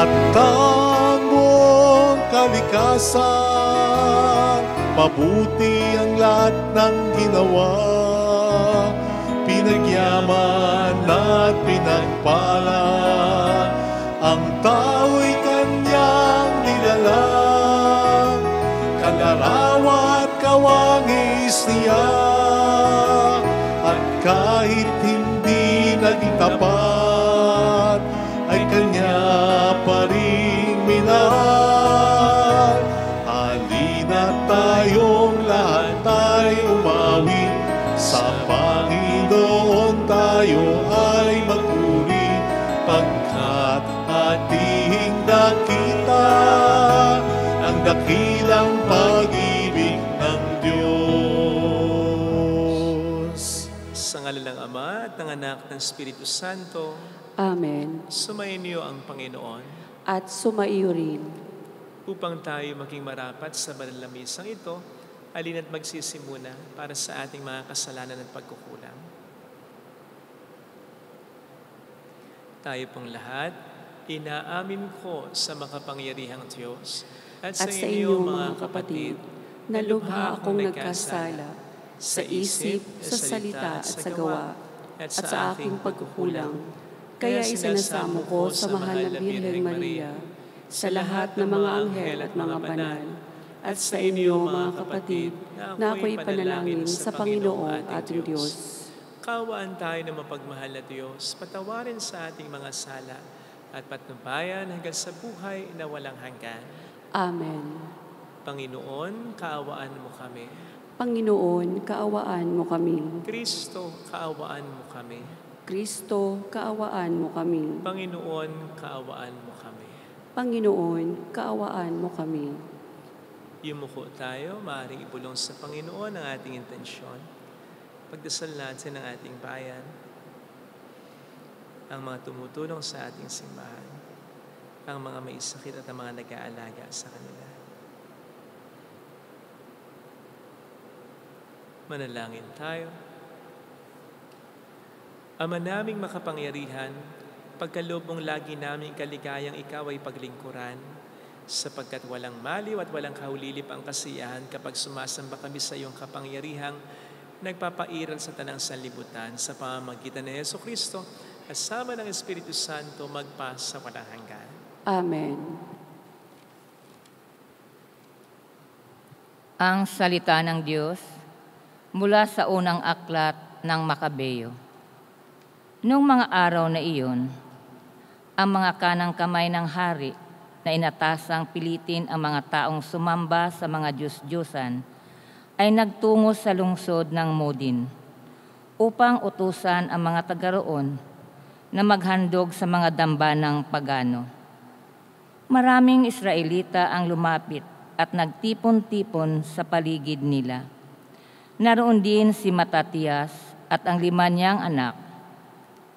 at ang buong kalikasan. Mabuti ang lahat ng ginawa, pinagyaman at pinagpala. Ang tao'y kanyang nilalang, kalarawa at kawangis niya. At kahit hindi naging tapat, ay kanya pa rin minahal. Halina tayong lahat ay umawi, sa Panginoon tayo ay magpuri, pagkat ating nakita ang dakilang pag-ibig ng Diyos. Sa ngalan ng Ama at ng Anak at ng Espiritu Santo. Amen. Sumayin niyo ang Panginoon. At sumaiyo rin. Upang tayo maging marapat sa banal na misang ito, halina't magsisimuna para sa ating mga kasalanan at pagkukulang. Tayo pong lahat, inaamin ko sa makapangyarihang Diyos at sa inyo mga kapatid, na lubha akong nagkasala sa isip, sa salita at sa gawa, at sa aking pagkukulang. Kaya isinasamo ko sa mahal na Birheng Maria, sa lahat ng mga anghel at mga banal, at sa inyo mga kapatid, na ako'y panalangin sa Panginoong ating Diyos. Kaawaan tayo ng mapagmahal na Diyos, patawarin sa ating mga sala, at patnubayan hanggang sa buhay na walang hanggan. Amen. Panginoon, kaawaan mo kami. Panginoon, kaawaan mo kami. Kristo, kaawaan mo kami. Kristo, kaawaan mo kami. Panginoon, kaawaan mo kami. Panginoon, kaawaan mo kami. Yumuko tayo, maaaring ibulong sa Panginoon ang ating intensyon. Pagdasal natin ang ating bayan, ang mga tumutulong sa ating simbahan, ang mga may sakit at ang mga nag-aalaga sa kanila. Manalangin tayo. Ama naming makapangyarihan, pagkaloob mong lagi naming kaligayang ikaw ay paglingkuran, sapagkat walang maliw at walang kahulilip ang kasiyahan kapag sumasamba kami sa iyong kapangyarihang nagpapairal sa tanang sanlibutan sa pamamagitan ni Jesucristo at sama ng Espiritu Santo magpa sa walang hanggan. Amen. Ang salita ng Diyos mula sa unang aklat ng Makabeo. Noong mga araw na iyon, ang mga kanang kamay ng hari na inatasang pilitin ang mga taong sumamba sa mga Diyos-Diyosan ay nagtungo sa lungsod ng Modin upang utusan ang mga taga-roon na maghandog sa mga dambanang pagano. Maraming Israelita ang lumapit at nagtipon-tipon sa paligid nila. Naroon din si Matatias at ang 5 niyang anak.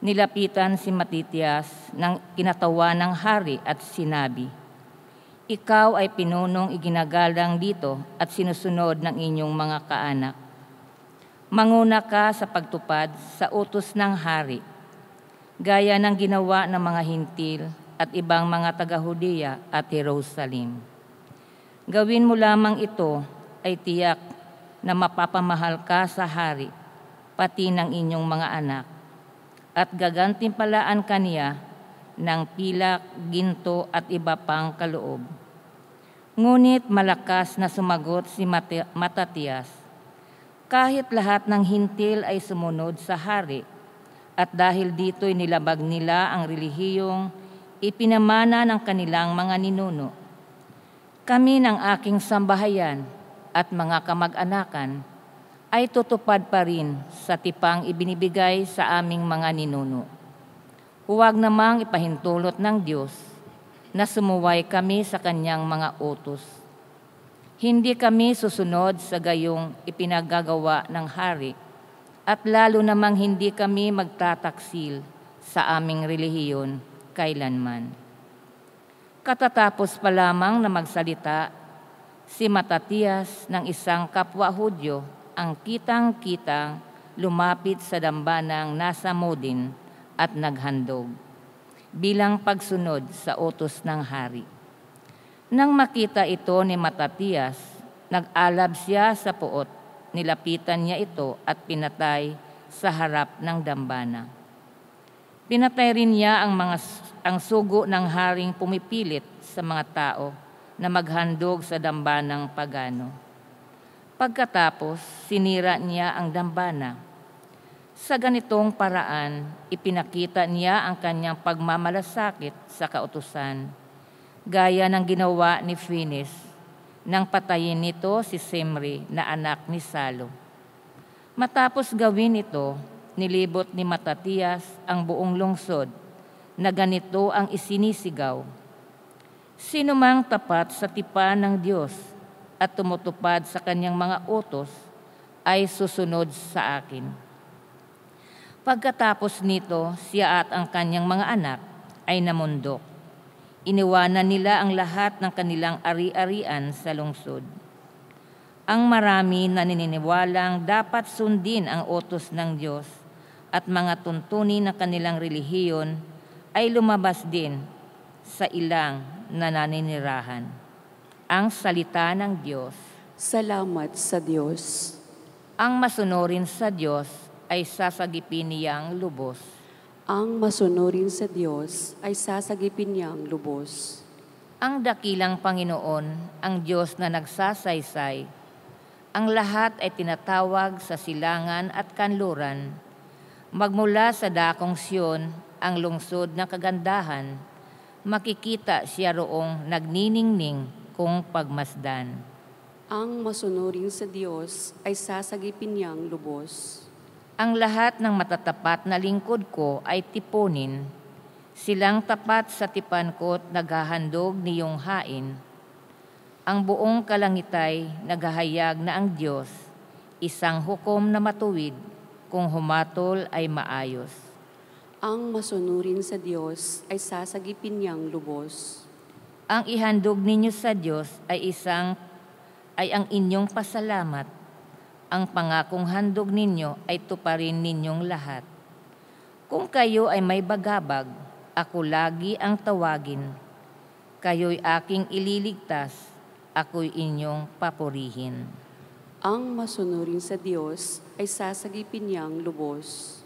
Nilapitan si Matitias ng kinatawan ng hari at sinabi, "Ikaw ay pinunong iginagalang dito at sinusunod ng inyong mga kaanak. Manguna ka sa pagtupad sa utos ng hari, gaya ng ginawa ng mga hintil at ibang mga taga-Hudiya at Jerusalem. Gawin mo lamang ito ay tiyak na mapapamahal ka sa hari, pati ng inyong mga anak, at gagantimpalaan kaniya ng pilak, ginto at iba pang kaloob." Ngunit malakas na sumagot si Matatias, "Kahit lahat ng hintil ay sumunod sa hari, at dahil dito'y nilabag nila ang relihiyong ipinamana ng kanilang mga ninuno, kami ng aking sambahayan at mga kamag-anakan ay tutupad pa rin sa tipang ibinibigay sa aming mga ninuno. Huwag namang ipahintulot ng Diyos na sumuway kami sa kanyang mga utos. Hindi kami susunod sa gayong ipinagagawa ng hari, at lalo namang hindi kami magtataksil sa aming relihiyon kailanman." Katatapos pa lamang na magsalita, si Matatias ng isang kapwa Hudyo ang kitang-kitang lumapit sa dambanang nasa Modin at naghandog. bilang pagsunod sa utos ng hari. Nang makita ito ni Matatias, nag-alab siya sa puot, nilapitan niya ito at pinatay sa harap ng dambana. Pinatay rin niya ang sugo ng haring pumipilit sa mga tao na maghandog sa dambanang pagano. Pagkatapos, sinira niya ang dambana. Sa ganitong paraan, ipinakita niya ang kanyang pagmamalasakit sa kautusan, gaya ng ginawa ni Finis nang patayin nito si Simri na anak ni Salo. Matapos gawin ito, nilibot ni Matatias ang buong lungsod na ganito ang isinisigaw: "Sino mang tapat sa tipan ng Diyos at tumutupad sa kanyang mga utos ay susunod sa akin." Pagkatapos nito, siya at ang kanyang mga anak ay namundok. Iniwanan nila ang lahat ng kanilang ari-arian sa lungsod. Ang marami na naniniwalang dapat sundin ang utos ng Diyos at mga tuntunin ng kanilang relihiyon ay lumabas din sa ilang na naninirahan. Ang salita ng Diyos. Salamat sa Diyos. Ang masunurin sa Diyos ay sasagipin niyang lubos. Ang masunurin sa Diyos ay sasagipin niyang lubos. Ang dakilang Panginoon, ang Diyos na nagsasaysay, ang lahat ay tinatawag sa silangan at kanluran. Magmula sa dakong Siyon, ang lungsod ng kagandahan, makikita siya roong nagniningning kung pagmasdan. Ang masunurin sa Diyos ay sasagipin niyang lubos. Ang lahat ng matatapat na lingkod ko ay tipunin. Silang tapat sa tipan ko't naghahandog niyong hain. Ang buong kalangitay naghahayag na ang Diyos, isang hukom na matuwid, kung humatol ay maayos. Ang masunurin sa Diyos ay sasagipin niyang lubos. Ang ihandog ninyo sa Diyos ay ang inyong pasalamat. Ang pangakong handog ninyo ay tuparin ninyong lahat. Kung kayo ay may bagabag, ako lagi ang tawagin. Kayo'y aking ililigtas, ako'y inyong papurihin. Ang masunurin sa Diyos ay sasagipin niyang lubos.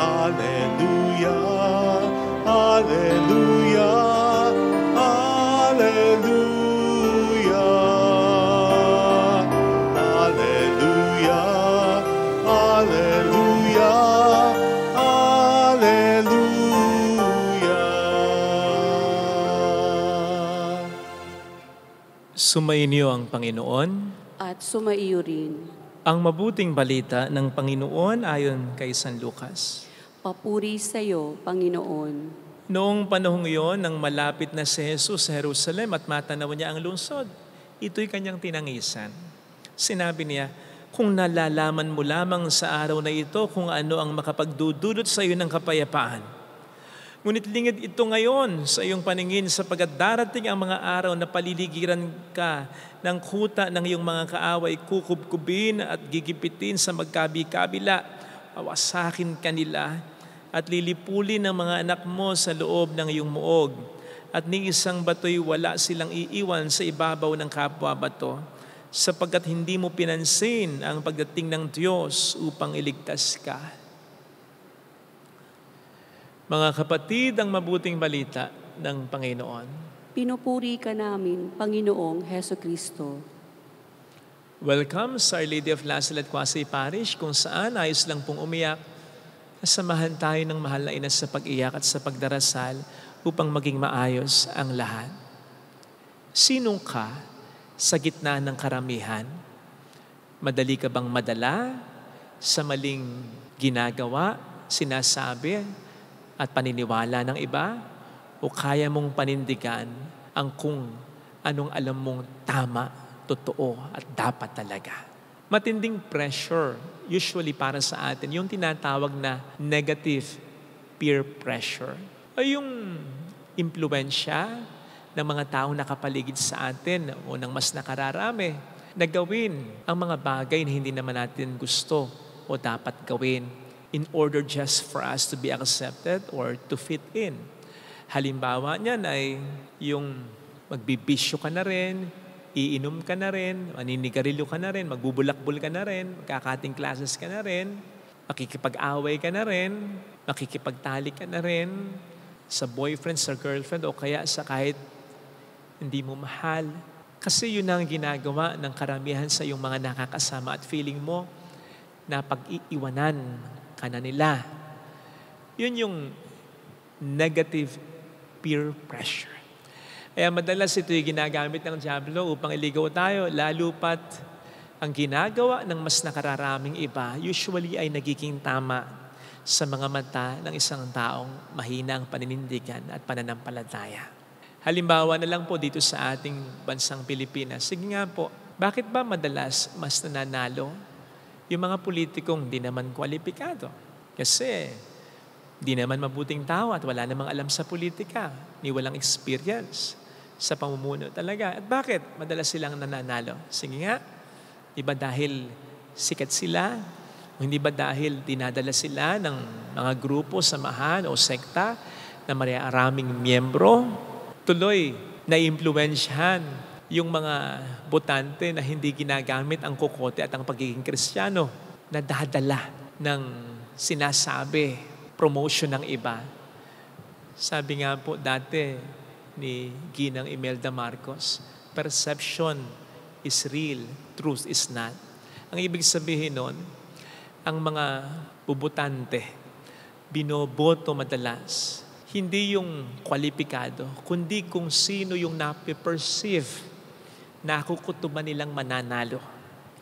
Hallelujah, hallelujah, hallelujah, hallelujah, hallelujah, hallelujah. Sumainyo ang Panginoon. At sumaiyo rin. Ang mabuting balita ng Panginoon ayon kay San Lucas. Papuri sa iyo, Panginoon. Noong panahong iyon, nang malapit na si Jesus sa Jerusalem at matanaw niya ang lungsod, ito'y kanyang tinangisan. Sinabi niya, kung nalalaman mo lamang sa araw na ito kung ano ang makapagdudulot sa iyo ng kapayapaan. Ngunit lingid ito ngayon sa iyong paningin sapagkat darating ang mga araw na paliligiran ka ng kuta ng iyong mga kaaway, kukubkubin at gigipitin sa magkabi-kabila, awasakin kanila at lilipulin ng mga anak mo sa loob ng iyong muog. At ni isang bato'y wala silang iiwan sa ibabaw ng kapwa bato, sapagkat hindi mo pinansin ang pagdating ng Diyos upang iligtas ka. Mga kapatid, ang mabuting balita ng Panginoon. Pinupuri ka namin, Panginoong Heso Kristo. Welcome sa Our Lady of Lazaret Quasi Parish, kung saan ayos lang pong umiyak. Samahan tayo ng mahal na ina sa pag-iyak at sa pagdarasal upang maging maayos ang lahat. Sinong ka sa gitna ng karamihan? Madali ka bang madala sa maling ginagawa, sinasabi at paniniwala ng iba? O kaya mong panindigan ang kung anong alam mong tama, totoo at dapat talaga? Matinding pressure usually para sa atin, yung tinatawag na negative peer pressure. Ay yung impluensya ng mga taong nakapaligid sa atin o ng mas nakararami na gawin ang mga bagay na hindi naman natin gusto o dapat gawin in order just for us to be accepted or to fit in. Halimbawa niyan ay yung magbibisyo ka na rin, iinom ka na rin, maninigarilyo ka na rin, magbubulakbol ka na rin, magkakating classes ka na rin, makikipag-away ka na rin, makikipagtalik ka na rin sa boyfriend, sa girlfriend, o kaya sa kahit hindi mo mahal. Kasi yun ang ginagawa ng karamihan sa iyong mga nakakasama at feeling mo na pag-iiwanan ka na nila. Yun yung negative peer pressure. Kaya madalas ito'y ginagamit ng dyablo upang iligaw tayo, lalo pat ang ginagawa ng mas nakararaming iba, usually ay nagiging tama sa mga mata ng isang taong mahina ang paninindigan at pananampalataya. Halimbawa na lang po dito sa ating bansang Pilipinas. Sige nga po, bakit ba madalas mas nananalo yung mga politikong di naman kwalipikado? Kasi di naman mabuting tao at wala namang alam sa politika, ni walang experience sa pamumuno talaga. At bakit madalas silang nananalo? Sige nga, di ba dahil sikat sila? O hindi ba dahil dinadala sila ng mga grupo, samahan o sekta na maraming miyembro? Tuloy, naiimpluwensyahan yung mga botante na hindi ginagamit ang kokote at ang pagiging Kristiyano na dadala ng sinasabi, promotion ng iba. Sabi nga po dati ni Ginang Imelda Marcos, perception is real, truth is not. Ang ibig sabihin nun, ang mga bubutante, binoboto madalas, hindi yung kwalipikado, kundi kung sino yung napiperceive na kukutuban nilang mananalo.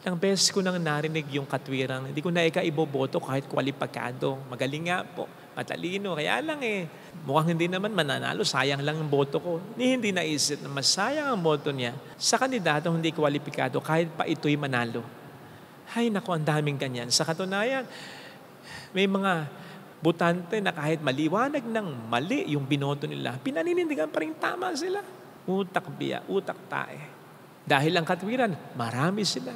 Ilang beses ko nang narinig yung katwirang, hindi ko na iboboto kahit kwalipikado. Magaling nga po, matalino. Kaya lang mukhang hindi naman mananalo, sayang lang ang boto ko. Hindi naisip na masayang ang boto niya sa kandidato hindi kwalipikado kahit pa ito'y manalo. Ay, naku, ang daming ganyan. Sa katunayan, may mga botante na kahit maliwanag ng mali yung binoto nila, pinaninindigan pa rin tama sila. Utak biya, utak tae. Dahil ang katwiran, marami sila.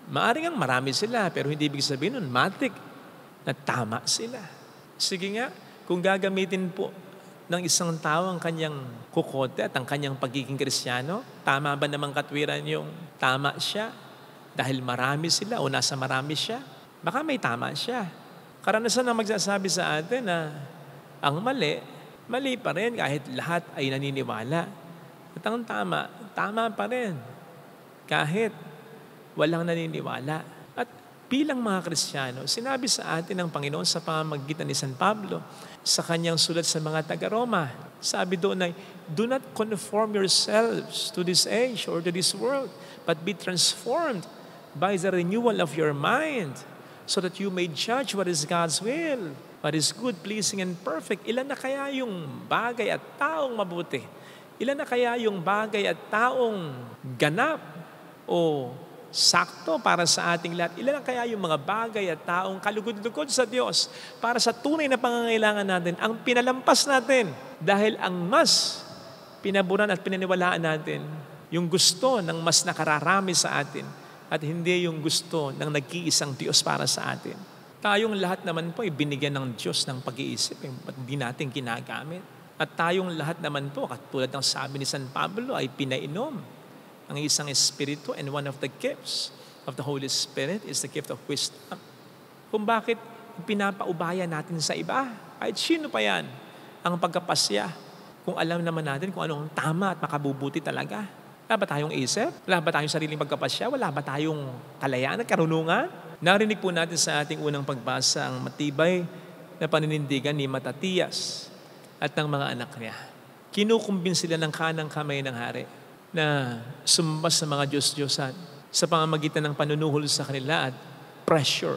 Maaring ang marami sila, pero hindi ibig sabihin nun, matik na tama sila. Sige nga, kung gagamitin po ng isang tao ang kanyang kukote at ang kanyang pagiging Kristiyano, tama ba namang katwiran yung tama siya? Dahil marami sila o nasa marami siya? Baka may tama siya. Karanasan na magsasabi sa atin na ang mali, mali pa rin kahit lahat ay naniniwala. At ang tama, tama pa rin kahit walang naniniwala. At bilang mga Kristiyano, sinabi sa atin ng Panginoon sa pamamagitan ni San Pablo sa kanyang sulat sa mga taga-Roma. Sabi doon ay, do not conform yourselves to this age or to this world, but be transformed by the renewal of your mind, so that you may judge what is God's will, what is good, pleasing, and perfect. Ilan na kaya yung bagay at taong mabuti? Ilan na kaya yung bagay at taong ganap o sakto para sa ating lahat? Ilan na kaya yung mga bagay at taong kalugod-lugod sa Diyos para sa tunay na pangangailangan natin, ang pinalampas natin dahil ang mas pinaburan at pinaniwalaan natin yung gusto ng mas nakararami sa atin at hindi yung gusto ng nag-iisang Diyos para sa atin. Tayong lahat naman po ay binigyan ng Diyos ng pag-iisip, ba't hindi natin ginagamit? At tayong lahat naman po, katulad ng sabi ni San Pablo, ay pinainom ang isang Espiritu, and one of the gifts of the Holy Spirit is the gift of wisdom. Kung bakit pinapaubaya natin sa iba, kahit sino pa yan, ang pagkapasya, kung alam naman natin kung anong tama at makabubuti talaga. Wala ba tayong isip? Wala ba tayong sariling pagkapasya? Wala ba tayong kalayaan at karunungan? Narinig po natin sa ating unang pagbasa ang matibay na paninindigan ni Matatias at ng mga anak niya. Kinukumbin sila ng kanang kamay ng hari na sumamba sa mga Diyos-Diyosan sa pamamagitan ng panunuhol sa kanila at pressure.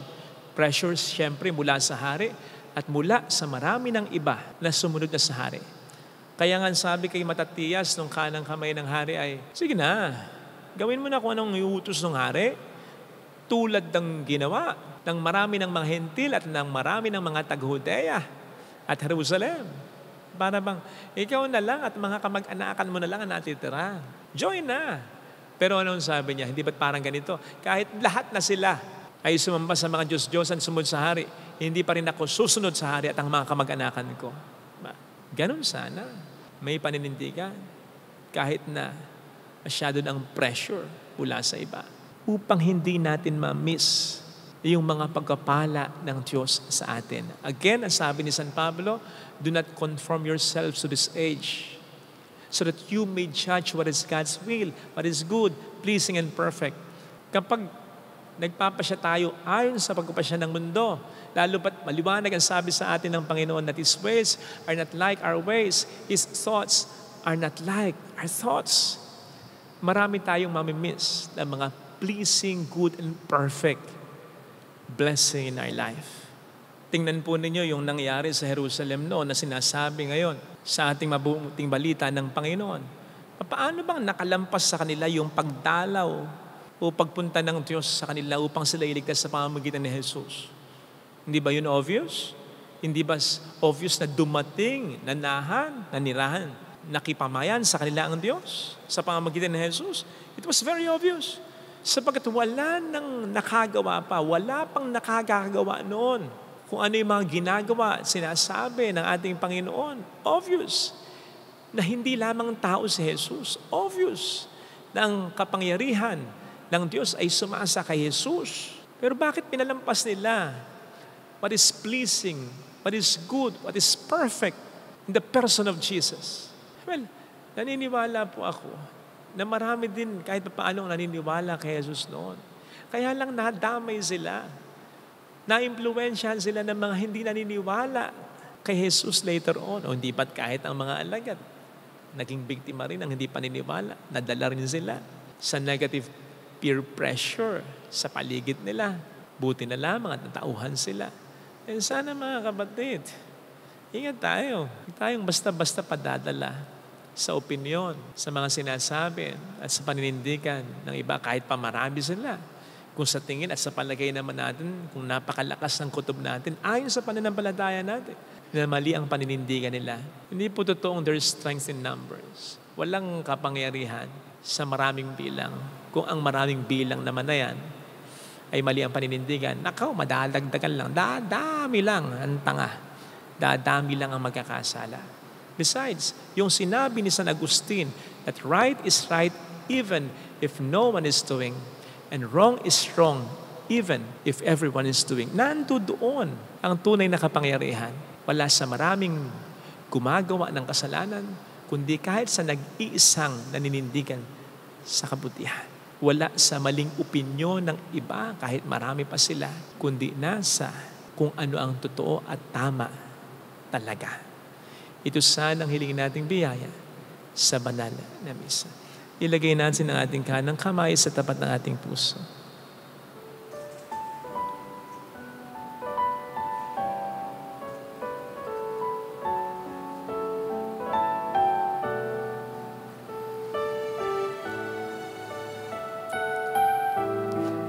Pressure siyempre mula sa hari at mula sa marami ng iba na sumunod na sa hari. Kaya nga sabi kay Matatias nung kanang kamay ng hari ay, sige na, gawin mo na kung anong iutos ng hari, tulad ng ginawa ng marami ng mga hentil at ng marami ng mga taga-Judea at Jerusalem. Para bang, ikaw na lang at mga kamag-anakan mo na lang ang natitira. Join na. Pero anong sabi niya? Hindi ba't parang ganito? Kahit lahat na sila ay sumamba sa mga Diyos-Diyosan, sumunod sa hari, hindi pa rin ako susunod sa hari at ang mga kamag-anakan ko. Ganon sana. May paninindigan. Kahit na masyado ng pressure mula sa iba. Upang hindi natin ma-miss yung mga pagkapala ng Diyos sa atin. Again, ang sabi ni San Pablo, do not conform yourselves to this age, so that you may judge what is God's will, what is good, pleasing, and perfect. Kapag nagpapasya tayo ayon sa pagpapasya ng mundo, lalo pat maliwanag ang sabi sa atin ng Panginoon that His ways are not like our ways, His thoughts are not like our thoughts. Marami tayong mamimiss ng mga pleasing, good, and perfect blessing in our life. Tingnan po ninyo yung nangyari sa Jerusalem noon na sinasabi ngayon sa ating mabuting balita ng Panginoon. Paano bang nakalampas sa kanila yung pagdalaw o pagpunta ng Diyos sa kanila upang sila iligtas sa pamamagitan ni Jesus? Hindi ba yun obvious? Hindi ba obvious na dumating, nanahan, nanirahan, nakipamayan sa kanila ang Diyos sa pamamagitan ni Jesus? It was very obvious. Sapagkat wala nang nakagawa pa, wala pang nakagagawa noon. Kung ano yung mga ginagawa, sinasabi ng ating Panginoon, obvious. Na hindi lamang tao si Jesus, obvious. Na ang kapangyarihan ng Diyos ay sumasa kay Jesus. Pero bakit pinalampas nila what is pleasing, what is good, what is perfect in the person of Jesus? Well, naniniwala po ako na marami din kahit paano naniniwala kay Jesus noon. Kaya lang nadamay sila. Na-impluwensyahan sila ng mga hindi naniniwala kay Jesus later on. O hindi ba't kahit ang mga alagad naging biktima rin ang hindi paniniwala. Nadala rin sila sa negative peer pressure sa paligid nila. Buti na lamang at natauhan sila. And sana mga kapatid, ingat tayo. Huwag tayong basta-basta padadala sa opinyon, sa mga sinasabi at sa paninindigan ng iba kahit pa marami sila. Kung sa tingin at sa palagay naman natin, kung napakalakas ng kutob natin, ayon sa pananampalataya natin, na mali ang paninindigan nila. Hindi po totoong there's strength in numbers. Walang kapangyarihan sa maraming bilang. Kung ang maraming bilang naman na yan ay mali ang paninindigan, nakaw, madadagdagan lang. Dadami lang ang tanga. Dadami lang ang magkakasala. Besides, yung sinabi ni San Agustin that right is right even if no one is doing, and wrong is wrong even if everyone is doing. Nandoon ang tunay na kapangyarihan. Wala sa maraming gumagawa ng kasalanan, kundi kahit sa nag-iisang naninindigan sa kabutihan. Wala sa maling opinyon ng iba kahit marami pa sila, kundi nasa kung ano ang totoo at tama talaga. Ito sana ang hilingin nating biyaya sa banal na misa. Ilagay natin ang ating kanang kamay sa tapat ng ating puso.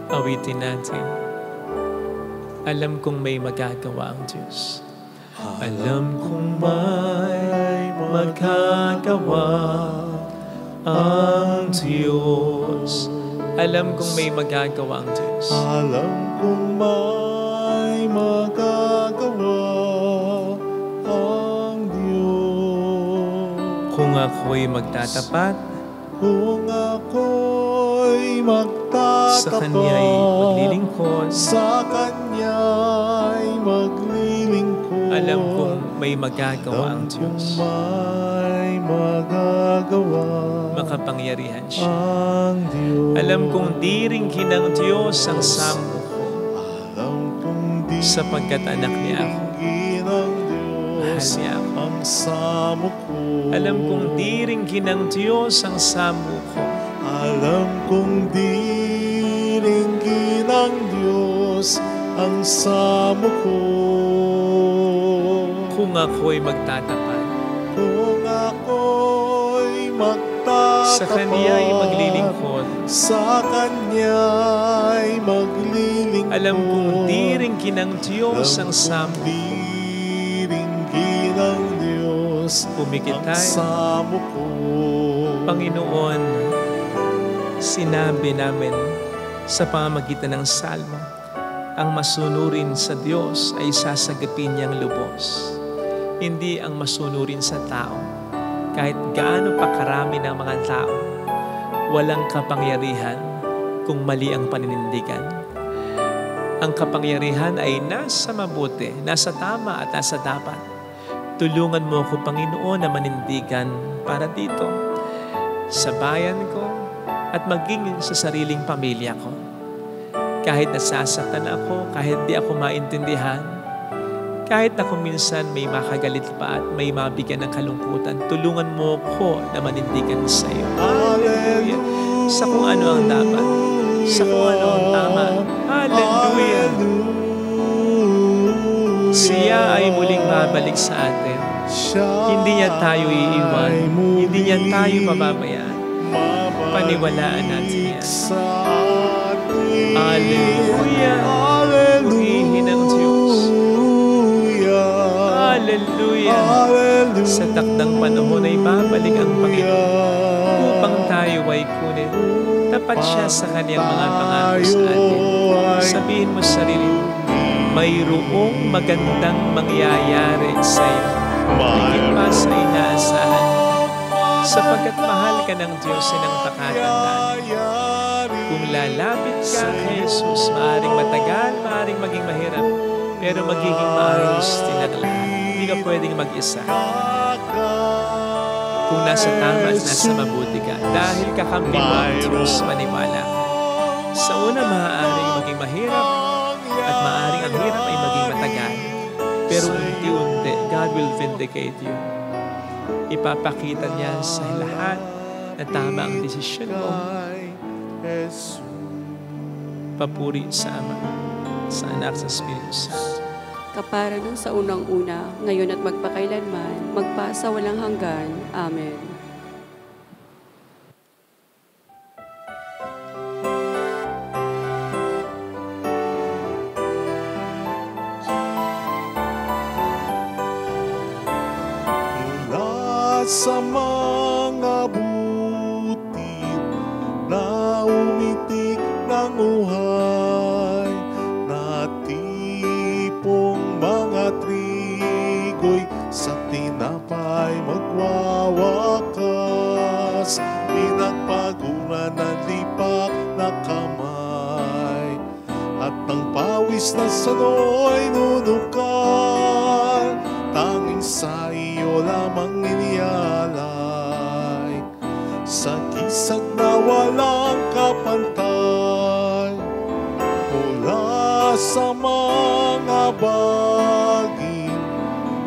Awitin natin. Alam kong may magagawa ang Diyos. Alam kong may magagawa ang Diyos. Alam kong may magagawa ang Diyos. Alam kong may magagawa ang Diyos. Kung ako'y magtatapat, Kung ako'y magtatapat, sa Kanya'y maglilingkod, sa Kanya'y maglilingkod. alam kong may magagawa ang Diyos. May magagawa Makapangyarihan siya. ang Diyos. Alam kong diringhin ng Diyos ang sambo ko, Alam kong di sapagkat anak niya ako. ng Diyos Mahal niya ako. ang samo ko. Alam kong diringhin ng Diyos ang sambo ko, Alam kong diringgin ng Diyos ang samo ko. kung ako'y magtatapat. Kung ako'y magtatapat, Sa Kanya'y maglilingkod. sa Kanya'y maglilingkod. Alam kong diringhin ng Diyos ang sambo. Diringgin ng Diyos Pumikit ang tayo. samo ko. Panginoon, Sinabi namin sa pamamagitan ng salmo, ang masunurin sa Diyos ay sasagapin niyang lubos. Hindi ang masunurin sa tao. Kahit gaano pa karami ng mga tao, walang kapangyarihan kung mali ang paninindigan. Ang kapangyarihan ay nasa mabuti, nasa tama at nasa dapat. Tulungan mo ako, Panginoon, na manindigan para dito, sa bayan ko, at maging sa sariling pamilya ko. Kahit nasasaktan ako, kahit di ako maintindihan, kahit ako minsan may makagalit pa at may mabigyan ng kalungkutan, tulungan mo ko na manindigan sa iyo. Hallelujah! Sa kung ano ang dapat, sa kung ano ang tama. Hallelujah! Siya ay muling babalik sa atin. Hindi niya tayo iiwan. Hindi niya tayo pababayaan. Paniwalaan natin yan. Hallelujah! Purihin ang Diyos. Hallelujah! Sa takdang panahon ay babalik ang Panginoon upang tayo ay kunin. Tapat siya sa kanyang mga pangako sa atin. Sabihin mo sa sarili mo, mayroong magandang mangyayari sa iyo. Higit pa sa inaasahan mo. Sapagkat mahal ka ng Diyos ng pakatandaan. Kung lalapit ka kay Jesus, maaaring matagal, maaaring maging mahirap, pero magiging maayos din ang lahat. Hindi ka pwedeng mag-isa. Kung nasa tama at nasa mabuti ka, dahil kakampi mo ang Diyos, maniwala ka. Sa una, maaaring maging mahirap, at maaaring ang hirap ay maging matagal. Pero unti-unti, God will vindicate you. Ipapakita niya sa lahat na tama ang desisyon mo. Papuri sa Ama, sa Anak, sa Espiritu Santo. Kapara ng sa unang-una, ngayon at magpakailanman, magpasa walang hanggan. Amen. Sa mga butil na umitik ng uhay, natipong mga trigo'y sa tinapay magwawakas, pinagpaguran ng lipak na kamay, at ang pawis na sano'y nunukan, tanging sa iyo lamang inialay, sa gisag na walang kapantay, mula sa mga baging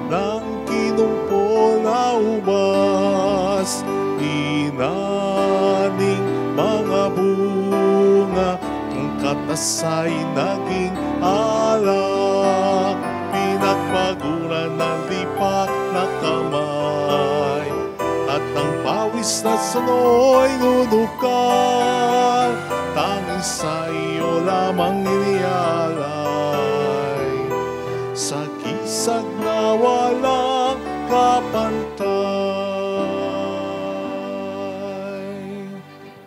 ng kinumpol na ubas, inaning mga bunga, ang katasay naging alak, pinagpaguran ng lipak na kamay, at ang pawis na sano'y nunukan, tanging sa iyo lamang inialay, sa gisag na walang kapantay.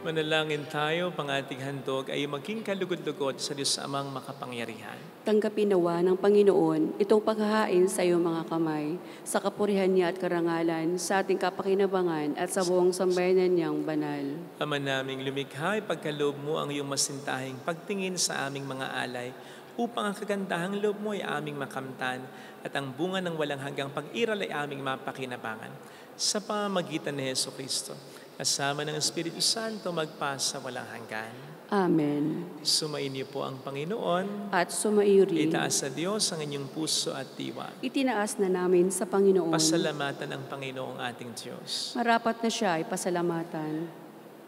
Manalangin tayo, pang ating handog ay maging kalugod-lugod sa Diyos Amang makapangyarihan. Tanggapin nawa ng Panginoon itong paghahain sa iyong mga kamay, sa kapurihan niya at karangalan, sa ating kapakinabangan at sa buong sambayanan niyang banal. Ama naming lumikha, ipagkaloob mo ang iyong masintahing pagtingin sa aming mga alay, upang ang kagandahang loob mo ay aming makamtan, at ang bunga ng walang hanggang pag-iral ay aming mapakinabangan. Sa pamamagitan ni Jesucristo, kasama ng Espiritu Santo, magpasa walang hanggan. Amen. Sumainyo po ang Panginoon. At sumaiyo rin. Itaas sa Diyos ang inyong puso at diwa. Itinaas na namin sa Panginoon. Pasalamatan ang Panginoong ating Diyos. Marapat na siya ay pasalamatan.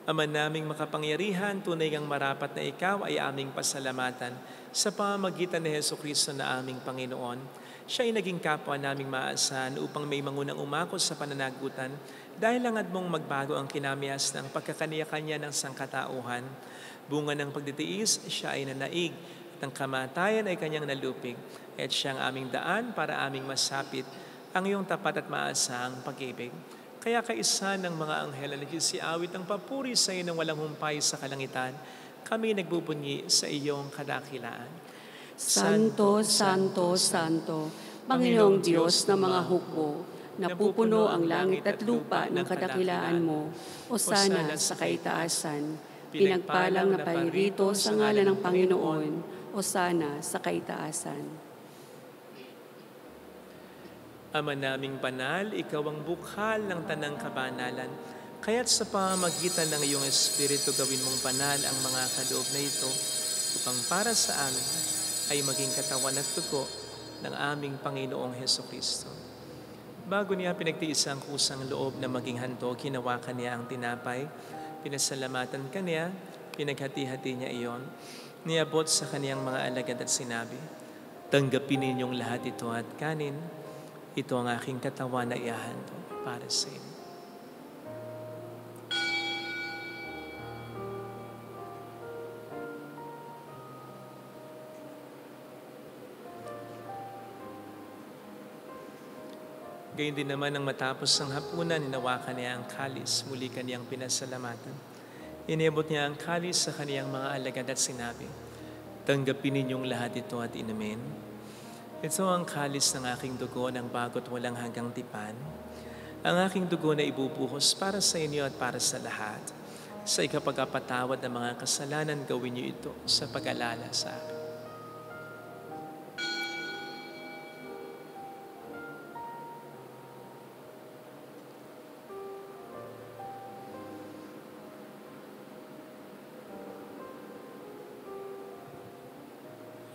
Ama naming makapangyarihan, tunay ngang marapat na ikaw ay aming pasalamatan sa pamamagitan ni Jesucristo na aming Panginoon. Siya ay naging kapwa naming maasahan upang may mangunang umakos sa pananagutan dahil langad mong magbago ang kinamias ng pagkakaniya-kanya ng sangkatauhan. Bunga ng pagtitiis, siya ay nanaig at ang kamatayan ay kanyang nalupig. At siya ang aming daan para aming masapit ang iyong tapat at maasahang pag-ibig. Kaya kaisa ng mga anghel na nagsisiawit ang papuri sa iyo ng walang humpay sa kalangitan, kami nagbubunyi sa iyong kadakilaan. Santo, Santo, Santo, Panginoong Diyos ng mga hukbo, napupuno ang langit at lupa ng kadakilaan mo. Hosana sa kaitaasan. Pinagpalang na paririto sa ngalan ng Panginoon. Hosana sa kaitaasan. Ama naming banal, ikaw ang bukhal ng tanang kabanalan. Kaya't sa pamamagitan ng iyong Espiritu gawin mong banal ang mga kaloob na ito upang para sa amin ay maging katawan at dugo ng aming Panginoong Hesukristo. Bago niya pinagtiis ang kusang loob na maging handog, hinawakan niya ang tinapay, pinasalamatan kaniya, pinaghati-hati niya iyon, niabot sa kaniyang mga alagad at sinabi, "Tanggapin ninyong lahat ito at kanin. Ito ang aking katawan na ihahandog para sa inyo." Gayun din naman nang matapos ang hapunan, hinawakan niya ang kalis, muli kaniyang pinasalamatan. Iniabot niya ang kalis sa kaniyang mga alagad at sinabi, "Tanggapin ninyong lahat ito at inumin. Ito ang kalis ng aking dugo ng bago't walang hanggang tipan. Ang aking dugo na ibubuhos para sa inyo at para sa lahat. Sa ikapagpatawad ng mga kasalanan, gawin niyo ito sa pag-alala sa akin."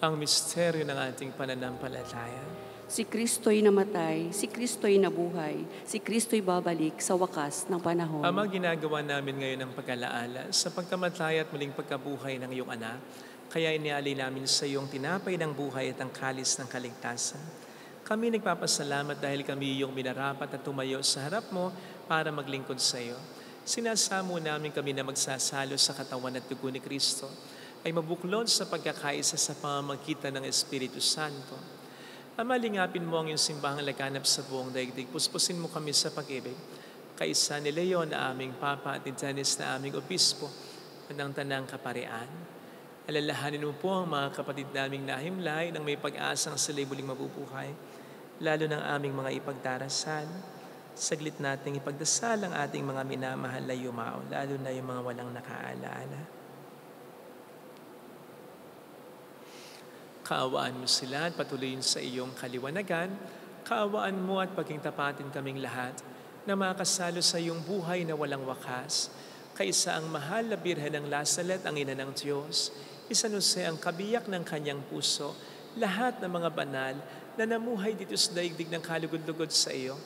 Ang misteryo ng ating pananampalataya. Si Kristo'y namatay, si Kristo'y nabuhay, si Kristo'y babalik sa wakas ng panahon. Ama, ginagawa namin ngayon ang pag-alaala sa pagkamatay at muling pagkabuhay ng iyong anak. Kaya inialay namin sa iyong tinapay ng buhay at ang kalis ng kaligtasan. Kami nagpapasalamat dahil kami iyong minarapat at tumayo sa harap mo para maglingkod sa iyo. Sinasamo namin kami na magsasalo sa katawan at dugo ni Kristo ay mabuklod sa pagkakaisa sa pamamagitan ng Espiritu Santo. Ama, lingapin mo ang iyong simbahang laganap sa buong daigdig. Puspusin mo kami sa pag-ibig. Kaisa ni Leon na aming Papa at ni Dennis na aming Obispo at ng Tanang Kaparian. Alalahanin mo po ang mga kapatid naming nahimlay nang may pag-asang sila'y muling mabubuhay, lalo ng aming mga ipagdarasal. Saglit nating ipagdasal ang ating mga minamahal na yumao, lalo na yung mga walang nakaalaala. Kaawaan mo sila at patuloyin sa iyong kaliwanagan. Kaawaan mo at pagkingtapatin kaming lahat na makasalo sa iyong buhay na walang wakas. Kaisa ang mahal na Birhen ng Lasalet, ang ina ng Diyos. San Jose ang kabiyak ng kanyang puso. Lahat ng mga banal na namuhay dito sa daigdig ng kalugod-lugod sa iyo.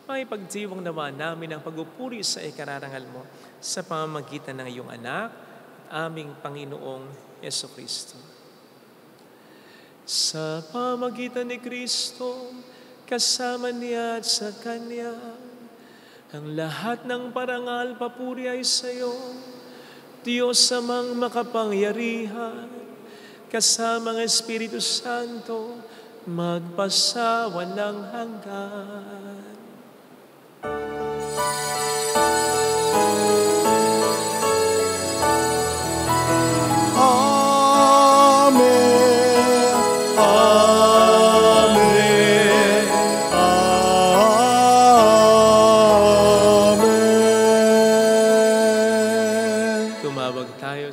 Makipagdiwang nawa namin ang pagupuri sa ikararangal mo sa pamamagitan ng iyong anak, aming Panginoong Hesukristo. Sa pamagitan ni Kristo, kasama niya at sa Kanya, ang lahat ng parangal papuri ay sa iyo, Diyos amang makapangyarihan, kasama ng Espiritu Santo, magpasawalang hanggan.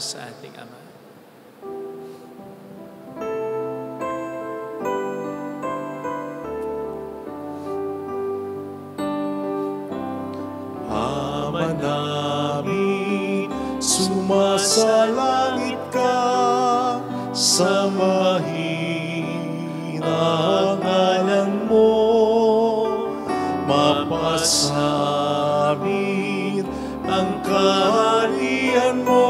Sa ating Ama. Ama namin, sumasalangit ka, sambahin ang ngalan mo, mapasamin ang kaharian mo,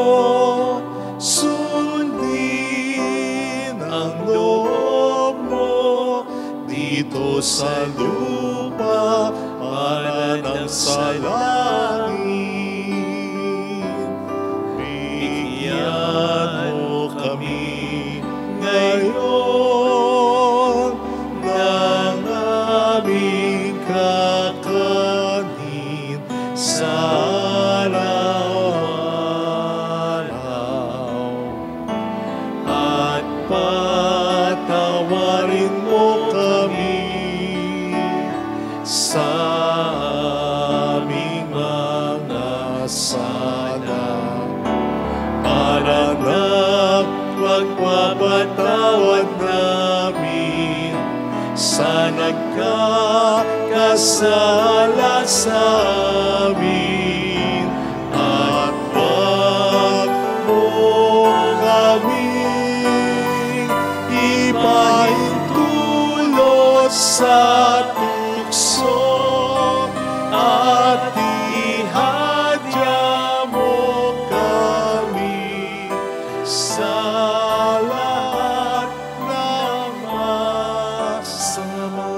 dito sa lupa para ng sa langit. Bigyan mo kami ngayon ng aming kakanin patawarin mo kami sa aming mga sala. Para na pagpapatawad namin sa nagkakasala sa amin. At wag mo kaming ipahintulot sa tukso at ihadya mo kami sa lahat ng masama.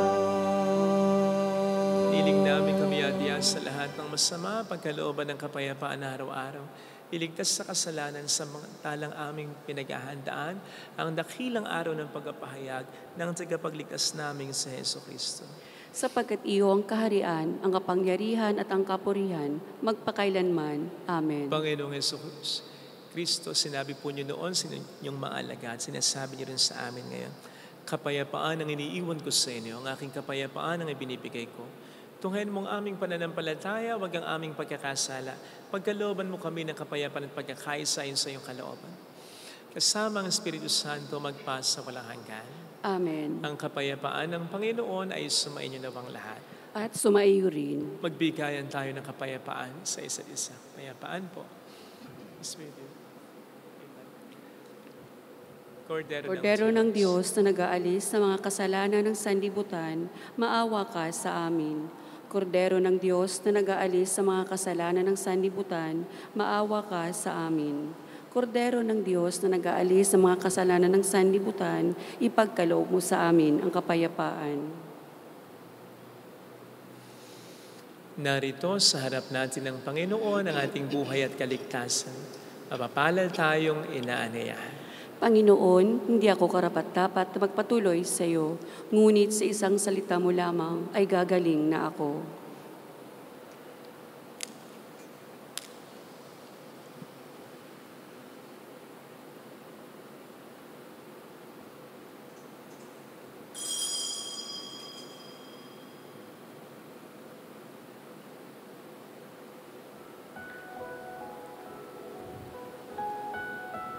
Hiling namin kami adiyan sa lahat ng masama, pagkalooban ng kapayapaan na araw-araw. Iligtas sa kasalanan sa mga talang aming pinaghahandaan ang dakilang araw ng pagpapahayag ng tagapagligtas naming sa Jesucristo. Sapagkat iyo ang kaharian, ang kapangyarihan at ang kapurihan, magpakailanman. Amen. Panginoong Jesus Kristo, sinabi po niyo noon sa inyong mga alagad, sinasabi niyo rin sa amin ngayon, kapayapaan ang iniiwan ko sa inyo, ang aking kapayapaan ang ibinibigay ko. Tunghayan mo ang aming pananampalataya, wag ang aming pagkakasala. Pagkalooban mo kami ng kapayapaan at pagkakaisa sa iyong kalooban. Kasama ang Espiritu Santo magpasa walang hanggan. Amen. Ang kapayapaan ng Panginoon ay sumainyo nawang lahat. At sumaiyo rin. Magbigayan tayo ng kapayapaan sa isa't isa. Kapayapaan po. Espiritu. Kordero ng Diyos na nag-aalis sa mga kasalanan ng sanlibutan, maawa ka sa amin. Kordero ng Diyos na nag-aalis sa mga kasalanan ng sanlibutan, maawa ka sa amin. Kordero ng Diyos na nag-aalis sa mga kasalanan ng sanlibutan, ipagkaloob mo sa amin ang kapayapaan. Narito sa harap natin ng Panginoon ang ating buhay at kaligtasan. Mapapalad tayong inaanayahan. Panginoon, hindi ako karapat-dapat na magpatuloy sa iyo, ngunit sa isang salita mo lamang ay gagaling na ako.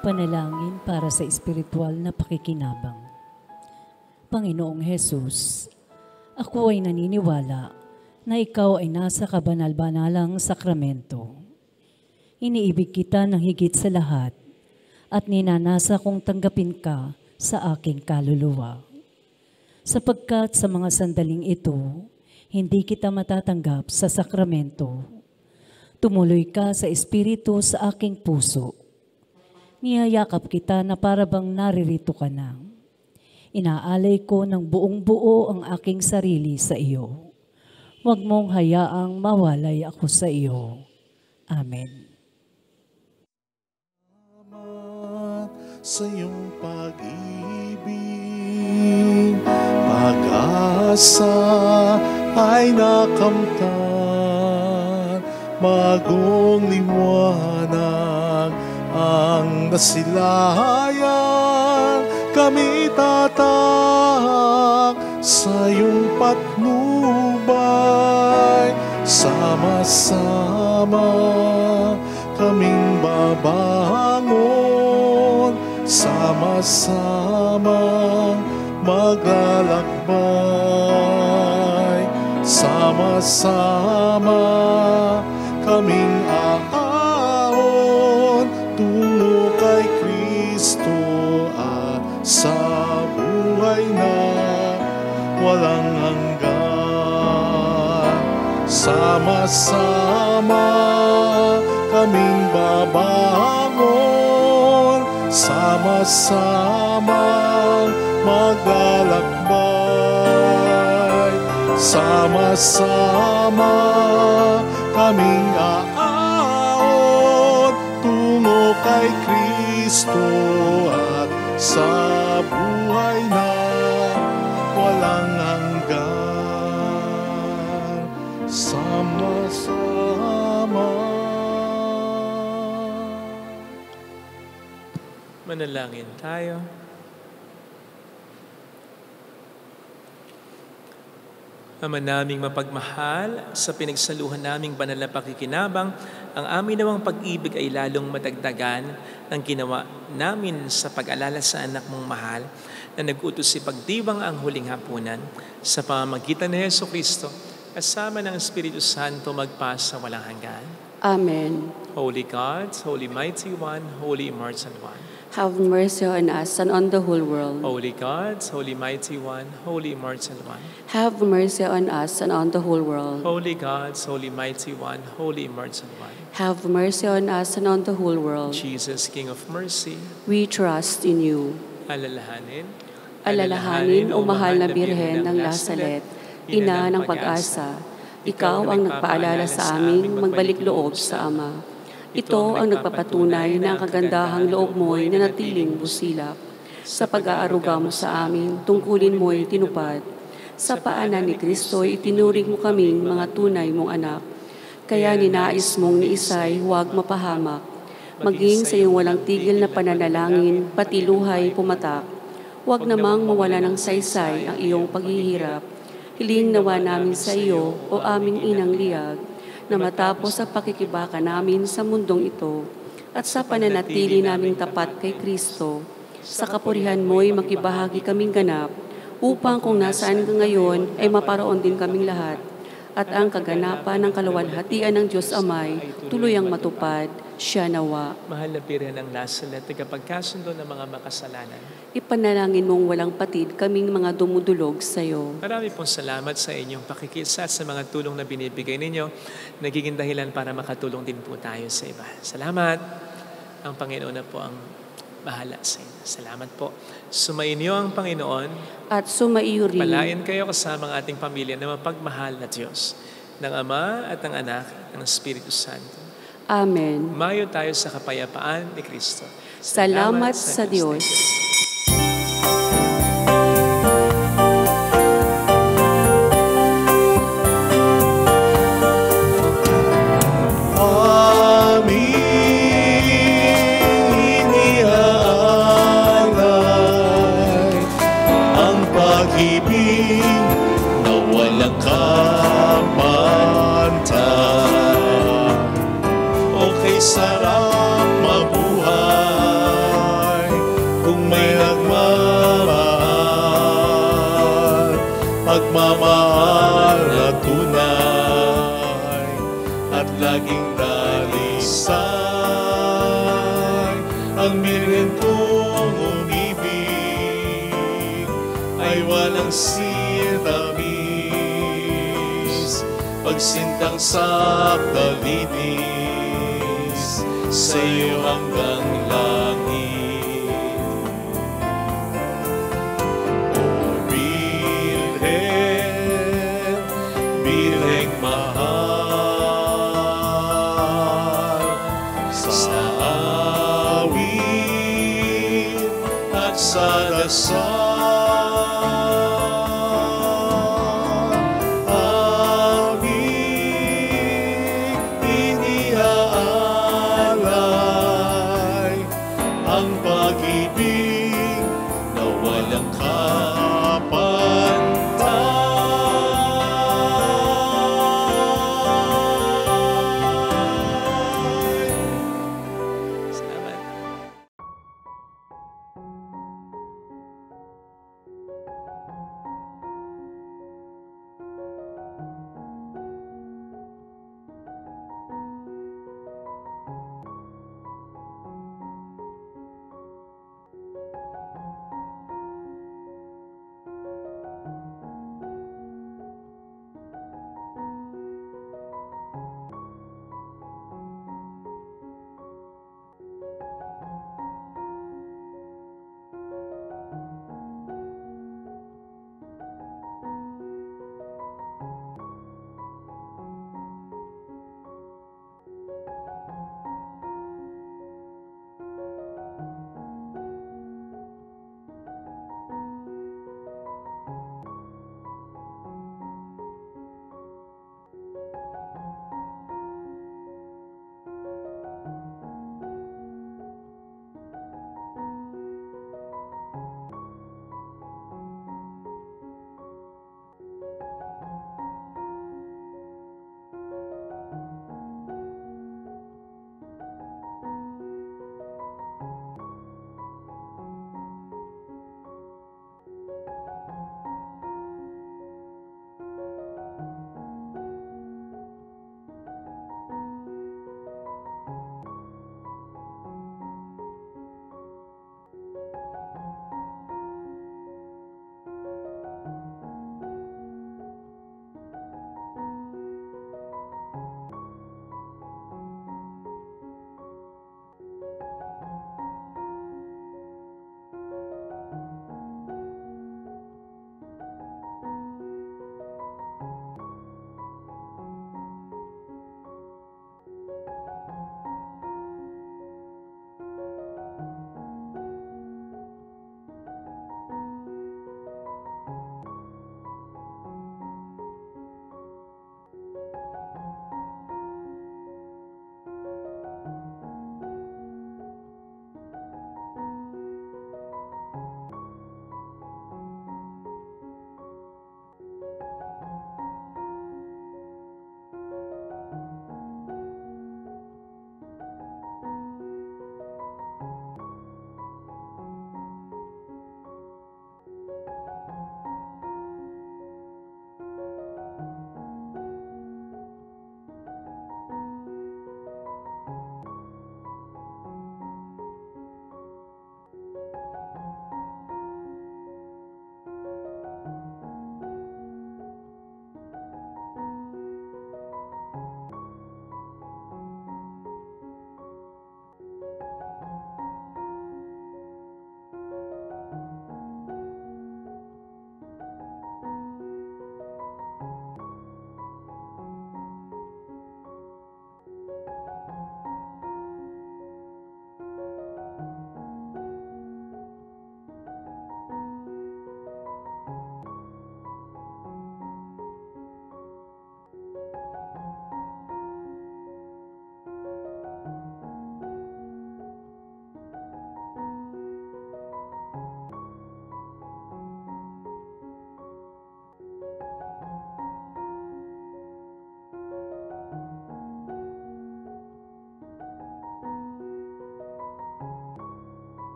Panalangin para sa espiritual na pakikinabang. Panginoong Hesus, ako ay naniniwala na ikaw ay nasa kabanal-banalang sakramento. Iniibig kita ng higit sa lahat at ninanasa kong tanggapin ka sa aking kaluluwa. Sapagkat sa mga sandaling ito, hindi kita matatanggap sa sakramento. Tumuloy ka sa espiritu sa aking puso. Niyayakap kita na parabang naririto ka na. Inaalay ko ng buong buo ang aking sarili sa iyo. Huwag mong hayaang mawalay ako sa iyo. Amen. Sa iyong pag-ibig, pag-asa ay nakamtan, bagong liwanag ang nasilayan, kami tatak sa iyong patnubay, sama-sama kaming babangon, sama-sama maglalakbay, sama-sama kaming aahon tungo kay Kristo at sa buhay na walang hanggan. Sama-sama kaming babangon, sama-sama maglalakbay, sama-sama kaming aahon tungo kay Kristo at sa buhay na walang hanggan. Sama-sama. Manalangin tayo. Ama naming mapagmahal, sa pinagsaluhan naming banal na pakikinabang, ang amin namang pag-ibig ay lalong madagdagan ng ginawa namin sa pag-alala sa anak mong mahal na nag-utos si pagdiwang ang huling hapunan sa pamamagitan ni Jesucristo, kasama ng Espiritu Santo magpasa walang hanggan. Amen. Holy God, Holy Mighty One, Holy Immortal One. Have mercy on us and on the whole world. Holy God, Holy Mighty One, Holy Immortal One. Have mercy on us and on the whole world. Holy God, Holy Mighty One, Holy Immortal One. Have mercy on us and on the whole world. Jesus, King of Mercy, We trust in you. alalahanin, Alalahanin, o mahal na Birhen ng Lasalet, ina ng pag-asa, ikaw ang nagpaalala sa aming magbalik loob sa Ama. Ito ang nagpapatunay na ang kagandahang loob mo'y nanatiling busilak. Sa pag-aaruga mo sa amin, tungkulin mo'y tinupad. Sa paanan ni Kristo'y itinuring mo kaming mga tunay mong anak. Kaya ninais mong ni Isay huwag mapahamak. Maging sa iyong walang tigil na pananalangin, pati luhay pumatak. Huwag namang mawala ng saysay ang iyong paghihirap. Hiling nawa namin sa iyo, o aming inang liyag, na matapos ang pakikibaka namin sa mundong ito at sa pananatili naming tapat kay Kristo, sa kapurihan mo'y makibahagi kaming ganap upang kung nasaan ka ngayon ay maparoon din kaming lahat at ang kaganapan ng kaluwalhatian ng Diyos Amay tuluyang matupad, siya nawa. mahal na Birhen ng Lasalet, tagapagkasundo ng mga makasalanan. Ipanalangin mong walang patid kaming mga dumudulog sa iyo. Marami pong salamat sa inyong pakikisa at sa mga tulong na binibigay ninyo. Nagiging dahilan para makatulong din po tayo sa iba. Salamat. Ang Panginoon na po ang bahala sa inyo. Salamat po. Sumainyo ang Panginoon. At sumaiyo rin. Palayan kayo kasama ang ating pamilya na mapagmahal na Diyos, ng Ama at ng Anak at ng Espiritu Santo. Amen. Mayo tayo sa kapayapaan ni Kristo. Salamat sa Diyos. Aming iniaalay ang pag-ibig na walang kapantay. Okay, sarap mabuhay kung may nagmamahal, pagmamahal na tunay at laging dalisay. Ang mirentong umibig ay walang sitamis, pagsintang sakdalinis sa iyo hanggang langit. O Birhen, Birheng mahal, sa awit at sa dasal, ang pag-ibig na walang